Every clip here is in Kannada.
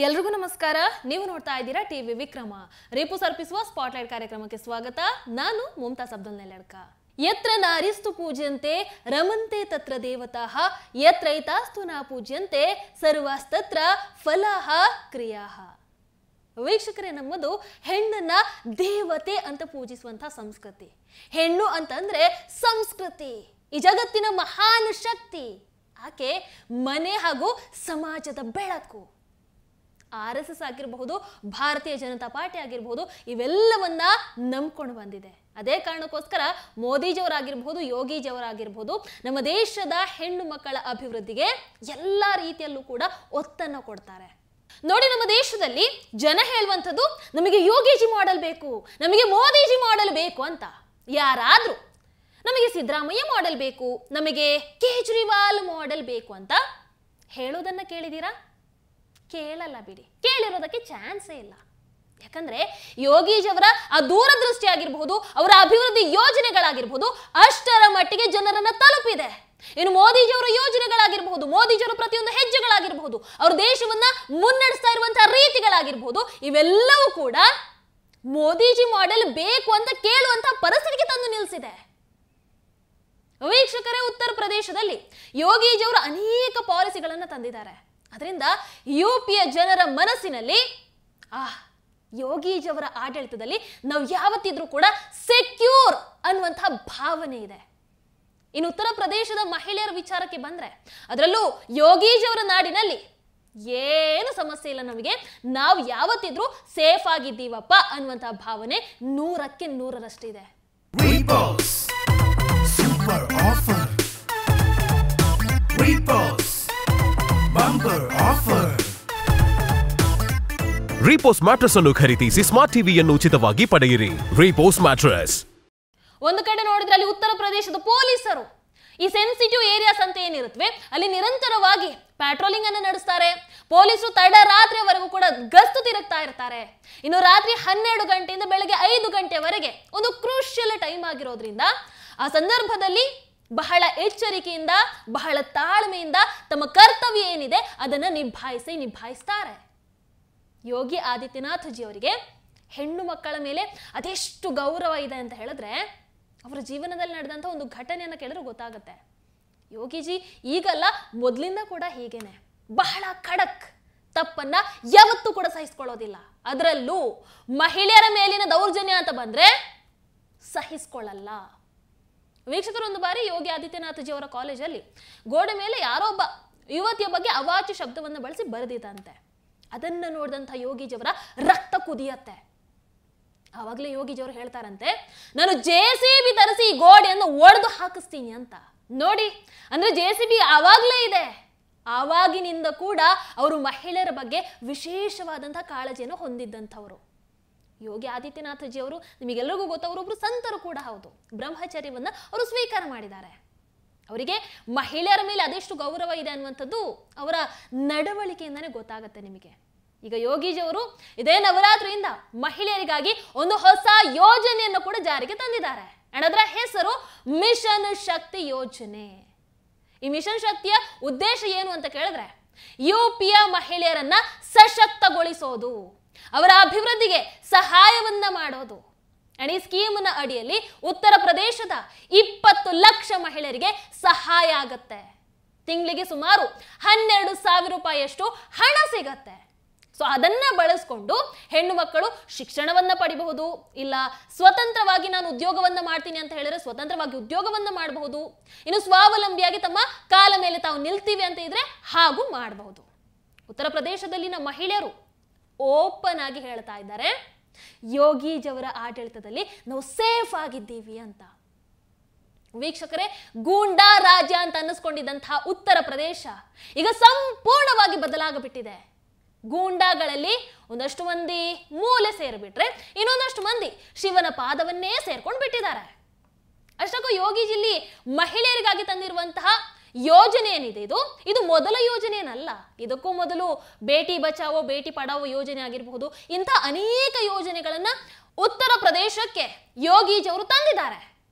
ಎಲ್ರಿಗೂ ನಮಸ್ಕಾರ. ನೀವು ನೋಡ್ತಾ ಇದ್ದೀರಾ ಟಿವಿ ವಿಕ್ರಮ. ರೇಪು ಸರ್ಪಿಸುವ ಸ್ಪಾಟ್ಲೈಟ್ ಕಾರ್ಯಕ್ರಮಕ್ಕೆ ಸ್ವಾಗತ. ನಾನು ಮುಮ್ತಾಜ್ ಅಬ್ದುಲ್ ನೆಲಡ್ಕ. ಯತ್ರ ನಾರಿಸ್ತು ಪೂಜ್ಯಂತೆ ರಮಂತೆ ತತ್ರ ದೇವತಾಃ ಯತ್ರೈತಾಸ್ತು ನ ಪೂಜ್ಯಂತೆ ಸರ್ವಾಸ್ತತ್ರ ಫಲಾಹ ಕ್ರಿಯಾಹ. ವೀಕ್ಷಕರೇ, ನಮ್ಮದು ಹೆಣ್ಣನ್ನ ದೇವತೆ ಅಂತ ಪೂಜಿಸುವಂತಹ ಸಂಸ್ಕೃತಿ. ಹೆಣ್ಣು ಅಂತಂದ್ರೆ ಸಂಸ್ಕೃತಿ, ಈ ಜಗತ್ತಿನ ಮಹಾನ್ ಶಕ್ತಿ. ಆಕೆ ಮನೆ ಹಾಗೂ ಸಮಾಜದ ಬೆಳಕು. RSS ಆಗಿರಬಹುದು, ಭಾರತೀಯ ಜನತಾ ಪಾರ್ಟಿ ಆಗಿರಬಹುದು, ಇವೆಲ್ಲವನ್ನ ನಂಬ್ಕೊಂಡು ಬಂದಿದೆ. ಅದೇ ಕಾರಣಕ್ಕೋಸ್ಕರ ಮೋದಿಜಿಯವರಾಗಿರ್ಬಹುದು, ಯೋಗಿಜಿಯವರಾಗಿರ್ಬಹುದು, ನಮ್ಮ ದೇಶದ ಹೆಣ್ಣು ಮಕ್ಕಳ ಅಭಿವೃದ್ಧಿಗೆ ಎಲ್ಲ ರೀತಿಯಲ್ಲೂ ಕೂಡ ಒತ್ತನ್ನು ಕೊಡ್ತಾರೆ. ನೋಡಿ, ನಮ್ಮ ದೇಶದಲ್ಲಿ ಜನ ಹೇಳುವಂಥದ್ದು ನಮಗೆ ಯೋಗಿಜಿ ಮಾಡೆಲ್ ಬೇಕು, ನಮಗೆ ಮೋದಿಜಿ ಮಾಡೆಲ್ ಬೇಕು ಅಂತ. ಯಾರಾದ್ರೂ ನಮಗೆ ಸಿದ್ದರಾಮಯ್ಯ ಮಾಡೆಲ್ ಬೇಕು, ನಮಗೆ ಕೇಜ್ರಿವಾಲ್ ಮಾಡೆಲ್ ಬೇಕು ಅಂತ ಹೇಳೋದನ್ನ ಕೇಳಿದೀರಾ? ಕೇಳಲ್ಲ ಬಿಡಿ, ಕೇಳಿರೋದಕ್ಕೆ ಚಾನ್ಸೇ ಇಲ್ಲ. ಯಾಕಂದ್ರೆ ಯೋಗೀಜಿಯವರ ಆ ದೂರದೃಷ್ಟಿ ಆಗಿರಬಹುದು, ಅವರ ಅಭಿವೃದ್ಧಿ ಯೋಜನೆಗಳಾಗಿರ್ಬಹುದು, ಅಷ್ಟರ ಮಟ್ಟಿಗೆ ಜನರನ್ನ ತಲುಪಿದೆ. ಇನ್ನು ಮೋದಿಜಿಯವರ ಯೋಜನೆಗಳಾಗಿರಬಹುದು, ಮೋದಿಜಿಯವರ ಪ್ರತಿಯೊಂದು ಹೆಜ್ಜೆಗಳಾಗಿರಬಹುದು, ಅವರು ದೇಶವನ್ನ ಮುನ್ನಡೆಸ್ತಾ ಇರುವಂತಹ ರೀತಿಗಳಾಗಿರ್ಬಹುದು, ಇವೆಲ್ಲವೂ ಕೂಡ ಮೋದಿಜಿ ಮಾಡೆಲ್ ಬೇಕು ಅಂತ ಕೇಳುವಂತಹ ಪರಿಸ್ಥಿತಿಗೆ ತಂದು ನಿಲ್ಲಿಸಿದೆ. ವೀಕ್ಷಕರೇ, ಉತ್ತರ ಪ್ರದೇಶದಲ್ಲಿ ಯೋಗಿಜಿಯವರು ಅನೇಕ ಪಾಲಿಸಿಗಳನ್ನ ತಂದಿದ್ದಾರೆ. ಅದರಿಂದ UPಯ ಜನರ ಮನಸ್ಸಿನಲ್ಲಿ ಯೋಗಿಜಿಯವರ ಆಡಳಿತದಲ್ಲಿ ನಾವು ಯಾವತ್ತಿದ್ರೂ ಕೂಡ ಸೆಕ್ಯೂರ್ ಅನ್ನುವಂತಹ ಭಾವನೆ ಇದೆ. ಇನ್ನು ಉತ್ತರ ಪ್ರದೇಶದ ಮಹಿಳೆಯರ ವಿಚಾರಕ್ಕೆ ಬಂದ್ರೆ, ಅದರಲ್ಲೂ ಯೋಗಿಜಿಯವರ ನಾಡಿನಲ್ಲಿ ಏನು ಸಮಸ್ಯೆ ಇಲ್ಲ, ನಮಗೆ ನಾವು ಯಾವತ್ತಿದ್ರೂ ಸೇಫ್ ಆಗಿದ್ದೀವಪ್ಪ ಅನ್ನುವಂತಹ ಭಾವನೆ 100ಕ್ಕೆ 100ರಷ್ಟಿದೆ. ರೀಪೋಸ್ ಮ್ಯಾಟ್ರೆಸ್ ಅನ್ನು ಖರೀದಿಸಿ ಸ್ಮಾರ್ಟ್ ಟಿವಿಯನ್ನು ಉಚಿತವಾಗಿ ಪಡೆಯಿರಿ. ರೀಪೋಸ್ ಮ್ಯಾಟ್ರೆಸ್. ಒಂದು ಕಡೆ ನೋಡಿದ್ರೆ ಅಲ್ಲಿ ಉತ್ತರ ಪ್ರದೇಶದ ಪೊಲೀಸರು ಈ ಸೆನ್ಸಿಟಿವ್ ಏರಿಯಾಸ್ ಅಂತ ಏನಿರುತ್ತವೆ ಅಲ್ಲಿ ನಿರಂತರವಾಗಿ ಪ್ಯಾಟ್ರೋಲಿಂಗ್ ಅನ್ನು ನಡೆಸ್ತಾರೆ. ಪೊಲೀಸರು ತಡರಾತ್ರಿವರೆಗೂ ಕೂಡ ಗಸ್ತು ತಿರುಗ್ತಾ ಇರ್ತಾರೆ. ಇನ್ನು ರಾತ್ರಿ 12 ಗಂಟೆಯಿಂದ ಬೆಳಗ್ಗೆ 5 ಗಂಟೆವರೆಗೆ ಒಂದು ಕ್ರೂಷಿಯಲ್ ಟೈಮ್ ಆಗಿರೋದ್ರಿಂದ ಆ ಸಂದರ್ಭದಲ್ಲಿ ಬಹಳ ಎಚ್ಚರಿಕೆಯಿಂದ, ಬಹಳ ತಾಳ್ಮೆಯಿಂದ ತಮ್ಮ ಕರ್ತವ್ಯ ಏನಿದೆ ಅದನ್ನು ನಿಭಾಯಿಸ್ತಾರೆ. ಯೋಗಿ ಆದಿತ್ಯನಾಥ್ ಜಿ ಅವರಿಗೆ ಹೆಣ್ಣು ಮಕ್ಕಳ ಮೇಲೆ ಅದೆಷ್ಟು ಗೌರವ ಇದೆ ಅಂತ ಹೇಳಿದ್ರೆ, ಅವರ ಜೀವನದಲ್ಲಿ ನಡೆದಂಥ ಒಂದು ಘಟನೆಯನ್ನು ಕೇಳಿದ್ರೆ ಗೊತ್ತಾಗುತ್ತೆ. ಯೋಗಿಜಿ ಈಗಲ್ಲ, ಮೊದಲಿಂದ ಕೂಡ ಹೀಗೇನೆ, ಬಹಳ ಖಡಕ್, ತಪ್ಪನ್ನ ಯಾವತ್ತೂ ಕೂಡ ಸಹಿಸ್ಕೊಳ್ಳೋದಿಲ್ಲ. ಅದರಲ್ಲೂ ಮಹಿಳೆಯರ ಮೇಲಿನ ದೌರ್ಜನ್ಯ ಅಂತ ಬಂದ್ರೆ ಸಹಿಸ್ಕೊಳ್ಳಲ್ಲ. ವೀಕ್ಷಕರು, ಒಂದು ಬಾರಿ ಯೋಗಿ ಆದಿತ್ಯನಾಥ್ ಜಿ ಅವರ ಕಾಲೇಜಲ್ಲಿ ಗೋಡೆ ಮೇಲೆ ಯಾರೋ ಒಬ್ಬ ಯುವತಿಯ ಬಗ್ಗೆ ಅವಾಚ್ಯ ಶಬ್ದವನ್ನು ಬಳಸಿ ಬರೆದಿದ್ದಂತೆ. ಅದನ್ನು ನೋಡಿದಂಥ ಯೋಗಿಜಿಯವರ ರಕ್ತ ಕುದಿಯತ್ತೆ. ಆವಾಗಲೇ ಯೋಗಿಜಿಯವರು ಹೇಳ್ತಾರಂತೆ, ನಾನು JCB ತರಿಸಿ ಈ ಗೋಡೆಯನ್ನು ಒಡೆದು ಹಾಕಿಸ್ತೀನಿ ಅಂತ. ನೋಡಿ, ಅಂದ್ರೆ JCB ಆವಾಗಲೇ ಇದೆ. ಆವಾಗಿನಿಂದ ಕೂಡ ಅವರು ಮಹಿಳೆಯರ ಬಗ್ಗೆ ವಿಶೇಷವಾದಂತಹ ಕಾಳಜಿಯನ್ನು ಹೊಂದಿದ್ದಂಥವರು. ಯೋಗಿ ಆದಿತ್ಯನಾಥ್ ಜಿ ಅವರು ನಿಮಗೆಲ್ಲರಿಗೂ ಗೊತ್ತು, ಅವರೊಬ್ರು ಸಂತರು ಕೂಡ ಹೌದು. ಬ್ರಹ್ಮಚರ್ಯವನ್ನ ಅವರು ಸ್ವೀಕಾರ ಮಾಡಿದ್ದಾರೆ. ಅವರಿಗೆ ಮಹಿಳೆಯರ ಮೇಲೆ ಅದೆಷ್ಟು ಗೌರವ ಇದೆ ಅನ್ನುವಂಥದ್ದು ಅವರ ನಡವಳಿಕೆಯಿಂದನೇ ಗೊತ್ತಾಗುತ್ತೆ ನಿಮಗೆ. ಈಗ ಯೋಗಿಜಿಯವರು ಇದೇ ನವರಾತ್ರಿಯಿಂದ ಮಹಿಳೆಯರಿಗಾಗಿ ಒಂದು ಹೊಸ ಯೋಜನೆಯನ್ನು ಕೂಡ ಜಾರಿಗೆ ತಂದಿದ್ದಾರೆ. ಅದರ ಹೆಸರು ಮಿಷನ್ ಶಕ್ತಿ ಯೋಜನೆ. ಈ ಮಿಷನ್ ಶಕ್ತಿಯ ಉದ್ದೇಶ ಏನು ಅಂತ ಕೇಳಿದ್ರೆ, UPಯ ಮಹಿಳೆಯರನ್ನ ಸಶಕ್ತಗೊಳಿಸೋದು, ಅವರ ಅಭಿವೃದ್ಧಿಗೆ ಸಹಾಯವನ್ನ ಮಾಡೋದು. ಈ ಸ್ಕೀಮ್ನ ಅಡಿಯಲ್ಲಿ ಉತ್ತರ ಪ್ರದೇಶದ 20 ಲಕ್ಷ ಮಹಿಳೆಯರಿಗೆ ಸಹಾಯ ಆಗತ್ತೆ. ತಿಂಗಳಿಗೆ ಸುಮಾರು 12,000 ರೂಪಾಯಿಯಷ್ಟು ಹಣ ಸಿಗತ್ತೆ. ಸೊ ಅದನ್ನ ಬಳಸ್ಕೊಂಡು ಹೆಣ್ಣು ಮಕ್ಕಳು ಶಿಕ್ಷಣವನ್ನ ಪಡಿಬಹುದು, ಇಲ್ಲ ಸ್ವತಂತ್ರವಾಗಿ ನಾನು ಉದ್ಯೋಗವನ್ನ ಮಾಡ್ತೀನಿ ಅಂತ ಹೇಳಿದ್ರೆ ಸ್ವತಂತ್ರವಾಗಿ ಉದ್ಯೋಗವನ್ನ ಮಾಡಬಹುದು. ಇನ್ನು ಸ್ವಾವಲಂಬಿಯಾಗಿ ತಮ್ಮ ಕಾಲ ಮೇಲೆ ತಾವು ನಿಲ್ತೀವಿ ಅಂತ ಇದ್ರೆ ಹಾಗೂ ಮಾಡಬಹುದು. ಉತ್ತರ ಪ್ರದೇಶದಲ್ಲಿನ ಮಹಿಳೆಯರು ಓಪನ್ ಆಗಿ ಹೇಳ್ತಾ ಇದ್ದಾರೆ, ಯೋಗಿಜಿಯವರ ಆಡಳಿತದಲ್ಲಿ ನಾವು ಸೇಫ್ ಆಗಿದ್ದೀವಿ ಅಂತ. ವೀಕ್ಷಕರೇ, ಗೂಂಡಾ ರಾಜ್ಯ ಅಂತ ಅನ್ನಿಸ್ಕೊಂಡಿದ್ದಂತಹ ಉತ್ತರ ಪ್ರದೇಶ ಈಗ ಸಂಪೂರ್ಣವಾಗಿ ಬದಲಾಗಿಬಿಟ್ಟಿದೆ. ಗೂಂಡಾಗಳಲ್ಲಿ ಒಂದಷ್ಟು ಮಂದಿ ಮೂಲೆ ಸೇರಿಬಿಟ್ರೆ ಇನ್ನೊಂದಷ್ಟು ಮಂದಿ ಶಿವನ ಪಾದವನ್ನೇ ಸೇರ್ಕೊಂಡು ಬಿಟ್ಟಿದ್ದಾರೆ. ಅಷ್ಟಕ್ಕೂ ಯೋಗಿಜಿಲಿ ಮಹಿಳೆಯರಿಗಾಗಿ ತಂದಿರುವಂತಹ ಯೋಜನೆ ಏನಿದೆ, ಇದು ಮೊದಲ ಯೋಜನೆ ಏನಲ್ಲ. ಇದಕ್ಕೂ ಮೊದಲು ಬೇಟಿ ಬಚಾವೋ ಬೇಟಿ ಪಡಾವೋ ಯೋಜನೆ ಆಗಿರಬಹುದು, ಇಂಥ ಅನೇಕ ಯೋಜನೆಗಳನ್ನ ಉತ್ತರ ಪ್ರದೇಶಕ್ಕೆ ಯೋಗಿಜಿಯವರು ತಂದಿದ್ದಾರೆ.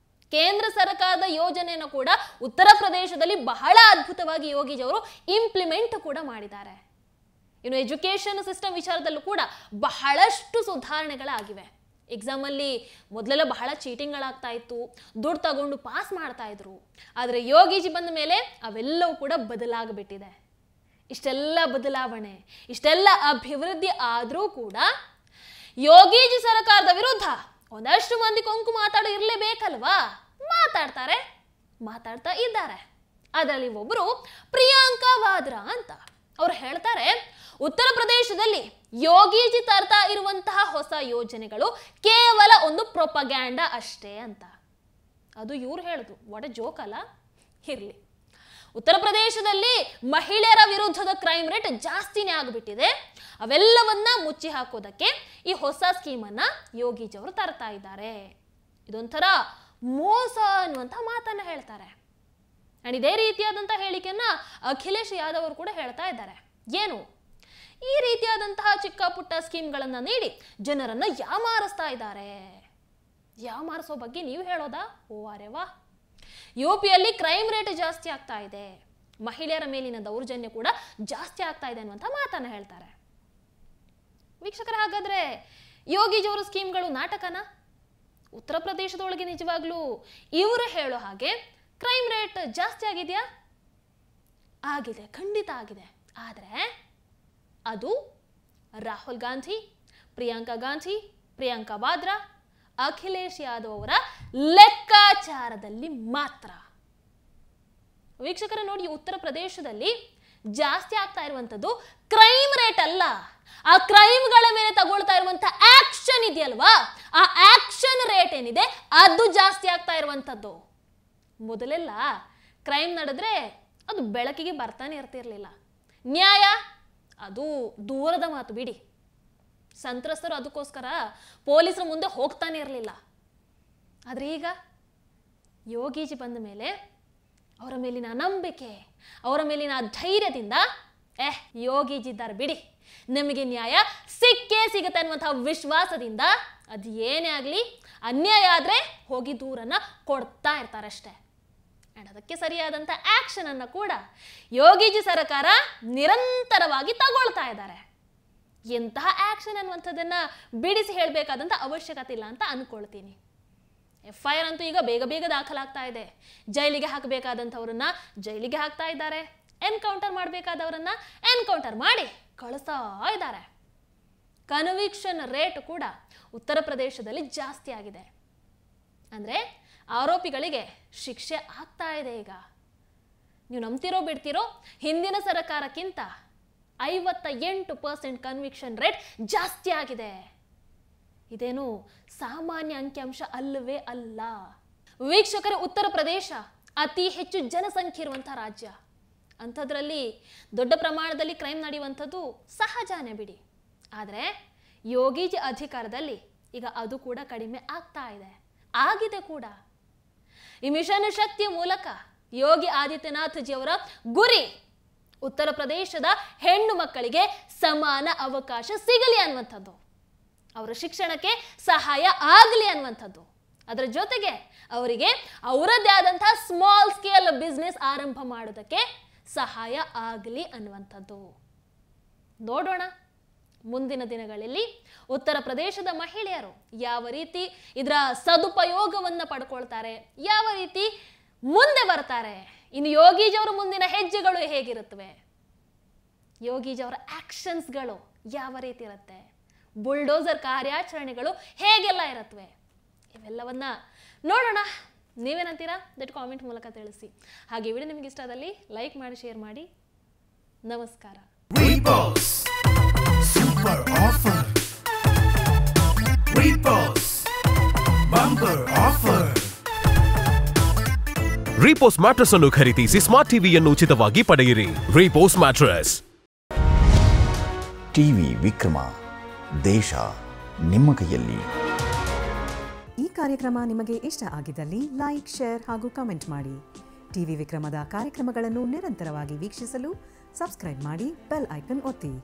ಕೇಂದ್ರ ಸರ್ಕಾರದ ಯೋಜನೆಯನ್ನು ಕೂಡ ಉತ್ತರ ಪ್ರದೇಶದಲ್ಲಿ ಬಹಳ ಅದ್ಭುತವಾಗಿ ಯೋಗಿಜಿಯವರು ಇಂಪ್ಲಿಮೆಂಟ್ ಕೂಡ ಮಾಡಿದ್ದಾರೆ. ಇನ್ನು ಎಜುಕೇಷನ್ ಸಿಸ್ಟಮ್ ವಿಚಾರದಲ್ಲೂ ಕೂಡ ಬಹಳಷ್ಟು ಸುಧಾರಣೆಗಳಾಗಿವೆ. ಎಕ್ಸಾಮಲ್ಲಿ ಮೊದಲೆಲ್ಲ ಬಹಳ ಚೀಟಿಂಗ್ಗಳಾಗ್ತಾ ಇತ್ತು, ದುಡ್ಡು ತಗೊಂಡು ಪಾಸ್ ಮಾಡ್ತಾ ಇದ್ರು. ಆದರೆ ಯೋಗಿಜಿ ಬಂದ ಮೇಲೆ ಅವೆಲ್ಲವೂ ಕೂಡ ಬದಲಾಗಿಬಿಟ್ಟಿದೆ. ಇಷ್ಟೆಲ್ಲ ಬದಲಾವಣೆ, ಇಷ್ಟೆಲ್ಲ ಅಭಿವೃದ್ಧಿ ಆದರೂ ಕೂಡ ಯೋಗಿಜಿ ಸರ್ಕಾರದ ವಿರುದ್ಧ ಒಂದಷ್ಟು ಮಂದಿ ಕೊಂಕು ಮಾತಾಡೋ ಇರಲೇಬೇಕಲ್ವಾ? ಮಾತಾಡ್ತಾ ಇದ್ದಾರೆ. ಅದರಲ್ಲಿ ಒಬ್ಬರು ಪ್ರಿಯಾಂಕಾ ವಾದ್ರಾ ಅಂತ. ಅವ್ರು ಹೇಳ್ತಾರೆ, ಉತ್ತರ ಪ್ರದೇಶದಲ್ಲಿ ಯೋಗಿಜಿ ತರ್ತಾ ಇರುವಂತಹ ಹೊಸ ಯೋಜನೆಗಳು ಕೇವಲ ಒಂದು ಪ್ರೊಪಗ್ಯಾಂಡ ಅಷ್ಟೇ ಅಂತ. ಅದು ಇವ್ರು ಹೇಳುದು. ವಾಟ್ ಎ ಜೋಕ್ ಅಲ್ಲ? ಇರ್ಲಿ. ಉತ್ತರ ಪ್ರದೇಶದಲ್ಲಿ ಮಹಿಳೆಯರ ವಿರುದ್ಧದ ಕ್ರೈಮ್ ರೇಟ್ ಜಾಸ್ತಿನೇ ಆಗಿಬಿಟ್ಟಿದೆ. ಅವೆಲ್ಲವನ್ನ ಮುಚ್ಚಿ ಹಾಕೋದಕ್ಕೆ ಈ ಹೊಸ ಸ್ಕೀಮನ್ನ ಯೋಗಿಜಿ ಅವರು ತರ್ತಾ ಇದ್ದಾರೆ. ಇದೊಂಥರ ಮೋಸ ಅನ್ನುವಂಥ ಮಾತನ್ನ ಹೇಳ್ತಾರೆ. ಅಂಡ್ ಇದೇ ರೀತಿಯಾದಂತಹ ಹೇಳಿಕೆಯನ್ನ ಅಖಿಲೇಶ್ ಯಾದವ್ ಅವರು ಕೂಡ ಹೇಳ್ತಾ ಇದ್ದಾರೆ. ಏನು? ಈ ರೀತಿಯಾದಂತಹ ಚಿಕ್ಕ ಪುಟ್ಟ ಸ್ಕೀಮ್ಗಳನ್ನ ನೀಡಿ ಜನರನ್ನ ಯಾಮಾರಿಸ್ತಾ ಇದ್ದಾರೆ. ಯಾಮಾರಿಸೋ ಬಗ್ಗೆ ನೀವು ಹೇಳೋದಾ? ಓ ಅರೆ ವಾ. ಯುಪಿಯಲ್ಲಿ ಕ್ರೈಮ್ ರೇಟ್ ಜಾಸ್ತಿ ಆಗ್ತಾ ಇದೆ, ಮಹಿಳೆಯರ ಮೇಲಿನ ದೌರ್ಜನ್ಯ ಕೂಡ ಜಾಸ್ತಿ ಆಗ್ತಾ ಇದೆ ಅನ್ನುವಂಥ ಮಾತನ್ನ ಹೇಳ್ತಾರೆ. ವೀಕ್ಷಕರ, ಹಾಗಾದ್ರೆ ಯೋಗಿಜಿ ಅವರ ಸ್ಕೀಮ್ಗಳು ನಾಟಕನ? ಉತ್ತರ ಪ್ರದೇಶದೊಳಗೆ ನಿಜವಾಗ್ಲೂ ಇವರು ಹೇಳೋ ಹಾಗೆ ಕ್ರೈಮ್ ರೇಟ್ ಜಾಸ್ತಿ ಆಗಿದೆಯಾ? ಆಗಿದೆ, ಖಂಡಿತ ಆಗಿದೆ. ಆದರೆ ಅದು ರಾಹುಲ್ ಗಾಂಧಿ, ಪ್ರಿಯಾಂಕಾ ವಾದ್ರಾ, ಅಖಿಲೇಶ್ ಯಾದವ್ ಅವರ ಲೆಕ್ಕಾಚಾರದಲ್ಲಿ ಮಾತ್ರ. ವೀಕ್ಷಕರ ನೋಡಿ, ಉತ್ತರ ಪ್ರದೇಶದಲ್ಲಿ ಜಾಸ್ತಿ ಆಗ್ತಾ ಇರುವಂತದ್ದು ಕ್ರೈಮ್ ರೇಟ್ ಅಲ್ಲ, ಆ ಕ್ರೈಮ್ಗಳ ಮೇಲೆ ತಗೊಳ್ತಾ ಇರುವಂತ ಆಕ್ಷನ್ ಇದೆಯಲ್ವಾ, ಆ ಆಕ್ಷನ್ ರೇಟ್ ಏನಿದೆ ಅದು ಜಾಸ್ತಿ ಆಗ್ತಾ ಇರುವಂತದ್ದು. ಮೊದಲೆಲ್ಲ ಕ್ರೈಮ್ ನಡೆದ್ರೆ ಅದು ಬೆಳಕಿಗೆ ಬರ್ತಾನೆ ಇರ್ತಿರ್ಲಿಲ್ಲ. ನ್ಯಾಯ ಅದು ದೂರದ ಮಾತು ಬಿಡಿ. ಸಂತ್ರಸ್ತರು ಅದಕ್ಕೋಸ್ಕರ ಪೊಲೀಸರ ಮುಂದೆ ಹೋಗ್ತಾನೆ ಇರಲಿಲ್ಲ. ಆದರೆ ಈಗ ಯೋಗಿಜಿ ಬಂದ ಮೇಲೆ ಅವರ ಮೇಲಿನ ನಂಬಿಕೆ, ಅವರ ಮೇಲಿನ ಧೈರ್ಯದಿಂದ ಯೋಗಿಜಿ ಇದ್ದಾರೆ ಬಿಡಿ, ನಮಗೆ ನ್ಯಾಯ ಸಿಕ್ಕೇ ಸಿಗುತ್ತೆ ಅನ್ನುವಂತಹ ವಿಶ್ವಾಸದಿಂದ ಅದು ಏನೇ ಆಗಲಿ ಅನ್ಯಾಯ ಆದರೆ ಹೋಗಿ ದೂರನ್ನ ಕೊಡ್ತಾ ಇರ್ತಾರಷ್ಟೇ. ಅಂಡ್ ಅದಕ್ಕೆ ಸರಿಯಾದಂಥ ಆಕ್ಷನ್ ಅನ್ನ ಕೂಡ ಯೋಗಿಜಿ ಸರ್ಕಾರ ನಿರಂತರವಾಗಿ ತಗೊಳ್ತಾ ಇದ್ದಾರೆ. ಎಂತಹ ಆಕ್ಷನ್ ಅನ್ನುವಂಥದ್ದನ್ನ ಬಿಡಿಸಿ ಹೇಳಬೇಕಾದಂಥ ಅವಶ್ಯಕತೆ ಇಲ್ಲ ಅಂತ ಅನ್ಕೊಳ್ತೀನಿ. FIR ಅಂತೂ ಈಗ ಬೇಗ ದಾಖಲಾಗ್ತಾ ಇದೆ. ಜೈಲಿಗೆ ಹಾಕಬೇಕಾದಂಥವ್ರನ್ನ ಜೈಲಿಗೆ ಹಾಕ್ತಾ ಇದ್ದಾರೆ, ಎನ್ಕೌಂಟರ್ ಮಾಡಬೇಕಾದವರನ್ನ ಎನ್ಕೌಂಟರ್ ಮಾಡಿ ಕಳಿಸ್ತಾ ಇದ್ದಾರೆ. ಕನ್ವಿಕ್ಷನ್ ರೇಟ್ ಕೂಡ ಉತ್ತರ ಪ್ರದೇಶದಲ್ಲಿ ಜಾಸ್ತಿ ಆಗಿದೆ. ಅಂದರೆ ಆರೋಪಿಗಳಿಗೆ ಶಿಕ್ಷೆ ಆಗ್ತಾ ಇದೆ. ಈಗ ನೀವು ನಂಬ್ತಿರೋ ಬಿಡ್ತಿರೋ, ಹಿಂದಿನ ಸರ್ಕಾರಕ್ಕಿಂತ 58% ಕನ್ವಿಕ್ಷನ್ ರೇಟ್ ಜಾಸ್ತಿ ಆಗಿದೆ. ಇದೇನು ಸಾಮಾನ್ಯ ಅಂಕಿಅಂಶ ಅಲ್ಲವೇ ಅಲ್ಲ. ವೀಕ್ಷಕರ, ಉತ್ತರ ಪ್ರದೇಶ ಅತಿ ಹೆಚ್ಚು ಜನಸಂಖ್ಯೆ ಇರುವಂತಹ ರಾಜ್ಯ. ಅಂಥದ್ರಲ್ಲಿ ದೊಡ್ಡ ಪ್ರಮಾಣದಲ್ಲಿ ಕ್ರೈಮ್ ನಡೆಯುವಂಥದ್ದು ಸಹಜನೇ ಬಿಡಿ. ಆದರೆ ಯೋಗಿಜಿ ಅಧಿಕಾರದಲ್ಲಿ ಈಗ ಅದು ಕೂಡ ಕಡಿಮೆ ಆಗ್ತಾ ಇದೆ, ಆಗಿದೆ ಕೂಡ. ಈ ಮಿಷನ್ ಶಕ್ತಿಯ ಮೂಲಕ ಯೋಗಿ ಆದಿತ್ಯನಾಥ್ ಜಿ ಅವರ ಗುರಿ ಉತ್ತರ ಪ್ರದೇಶದ ಹೆಣ್ಣು ಮಕ್ಕಳಿಗೆ ಸಮಾನ ಅವಕಾಶ ಸಿಗಲಿ ಅನ್ನುವಂಥದ್ದು, ಅವರ ಶಿಕ್ಷಣಕ್ಕೆ ಸಹಾಯ ಆಗಲಿ ಅನ್ನುವಂಥದ್ದು. ಅದರ ಜೊತೆಗೆ ಅವರಿಗೆ ಅವರದ್ದೇ ಆದಂತಹ ಸ್ಮಾಲ್ ಸ್ಕೇಲ್ ಬಿಸ್ನೆಸ್ ಆರಂಭ ಮಾಡೋದಕ್ಕೆ ಸಹಾಯ ಆಗಲಿ ಅನ್ನುವಂಥದ್ದು. ನೋಡೋಣ ಮುಂದಿನ ದಿನಗಳಲ್ಲಿ ಉತ್ತರ ಪ್ರದೇಶದ ಮಹಿಳೆಯರು ಯಾವ ರೀತಿ ಇದರ ಸದುಪಯೋಗವನ್ನ ಪಡ್ಕೊಳ್ತಾರೆ, ಯಾವ ರೀತಿ ಮುಂದೆ ಬರ್ತಾರೆ. ಇನ್ನು ಯೋಗಿಜಿ ಅವರ ಮುಂದಿನ ಹೆಜ್ಜೆಗಳು ಹೇಗಿರುತ್ತವೆ, ಯೋಗಿಜಿ ಅವರ ಆಕ್ಷನ್ಸ್ಗಳು ಯಾವ ರೀತಿ ಇರುತ್ತೆ, ಬುಲ್ಡೋಸರ್ ಕಾರ್ಯಾಚರಣೆಗಳು ಹೇಗೆಲ್ಲ ಇರುತ್ತವೆ, ಇವೆಲ್ಲವನ್ನ ನೋಡೋಣ. ನೀವೇನಂತೀರಾ? ದಟ್ ಕಾಮೆಂಟ್ ಮೂಲಕ ತಿಳಿಸಿ. ಹಾಗೆ ವಿಡಿಯೋ ನಿಮಗೆ ಇಷ್ಟ ಆದಲ್ಲಿ ಲೈಕ್ ಮಾಡಿ, ಶೇರ್ ಮಾಡಿ. ನಮಸ್ಕಾರ. Super offer. Repos bumper offer. Repos mattress ಅನ್ನು ಖರೀದಿಸಿ ಸ್ಮಾರ್ಟ್ ಟಿವಿಯನ್ನು ಉಚಿತವಾಗಿ ಪಡೆಯಿರಿ. ರೀಪೋಸ್ ಮ್ಯಾಟ್ರೆಸ್. ಟಿವಿ ವಿಕ್ರಮ, ದೇಶ ನಿಮ್ಮ ಕೈಯಲ್ಲಿ. ಈ ಕಾರ್ಯಕ್ರಮ ನಿಮಗೆ ಇಷ್ಟ ಆಗಿದ್ದಲ್ಲಿ ಲೈಕ್, ಶೇರ್ ಹಾಗೂ ಕಮೆಂಟ್ ಮಾಡಿ. ಟಿವಿ ವಿಕ್ರಮದ ಕಾರ್ಯಕ್ರಮಗಳನ್ನು ನಿರಂತರವಾಗಿ ವೀಕ್ಷಿಸಲು ಸಬ್ಸ್ಕ್ರೈಬ್ ಮಾಡಿ, ಬೆಲ್ ಐಕನ್ ಒತ್ತಿ.